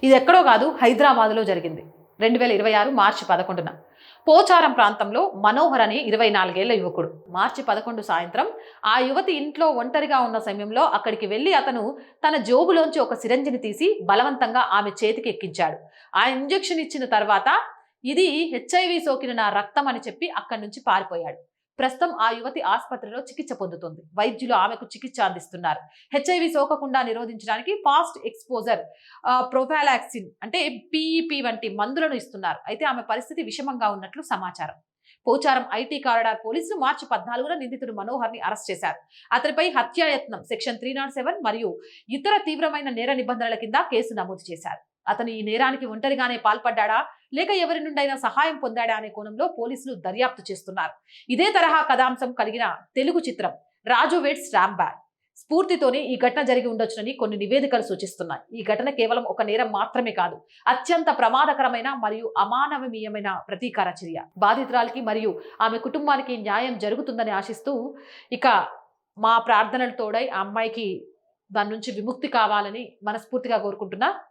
ఇది ఎక్కడో కాదు, హైదరాబాద్లో జరిగింది. 2026 మార్చి 11న పోచారం ప్రాంతంలో మనోహర్ అనే 24 ఏళ్ల యువకుడు మార్చి 11 సాయంత్రం ఆ యువతి ఇంట్లో ఒంటరిగా ఉన్న సమయంలో అక్కడికి వెళ్లి అతను తన జోబులోంచి ఒక సిరంజిని తీసి బలవంతంగా ఆమె చేతికి ఎక్కించాడు. ఆ ఇంజెక్షన్ ఇచ్చిన తర్వాత ఇది హెచ్ఐవి సోకిన నా రక్తం అని చెప్పి అక్కడి నుంచి పారిపోయాడు. ప్రస్తుతం ఆ యువతి ఆసుపత్రిలో చికిత్స పొందుతుంది. వైద్యులు ఆమెకు చికిత్స అందిస్తున్నారు. హెచ్ఐవి సోకకుండా నిరోధించడానికి ఫాస్ట్ ఎక్స్పోజర్ ప్రొఫాలాక్సిన్ అంటే పిఈపి వంటి మందులను ఇస్తున్నారు. అయితే ఆమె పరిస్థితి విషమంగా ఉన్నట్లు సమాచారం. పోచారం ఐటీ కారిడార్ పోలీసులు మార్చి 14న నిందితుడు మనోహర్ ని అరెస్ట్ చేశారు. అతనిపై హత్యాయత్నం సెక్షన్ 307 మరియు ఇతర తీవ్రమైన నేర నిబంధనల కింద కేసు నమోదు చేశారు. అతను ఈ నేరానికి ఒంటరిగానే పాల్పడ్డా లేక ఎవరి నుండైనా సహాయం పొందాడా అనే కోణంలో పోలీసులు దర్యాప్తు చేస్తున్నారు. ఇదే తరహా కథాంశం కలిగిన తెలుగు చిత్రం రాజు వెడ్స్ రాంబాయ్ స్ఫూర్తితోనే ఈ ఘటన జరిగి ఉండొచ్చునని కొన్ని నివేదికలు సూచిస్తున్నాయి. ఈ ఘటన కేవలం ఒక నేరం మాత్రమే కాదు, అత్యంత ప్రమాదకరమైన మరియు అమానవీయమైన ప్రతీకార చర్య. బాధితురాలికి మరియు ఆమె కుటుంబానికి న్యాయం జరుగుతుందని ఆశిస్తూ ఇక మా ప్రార్థనలు తోడై ఆ అమ్మాయికి దాని నుంచి విముక్తి కావాలని మనస్ఫూర్తిగా కోరుకుంటున్నా.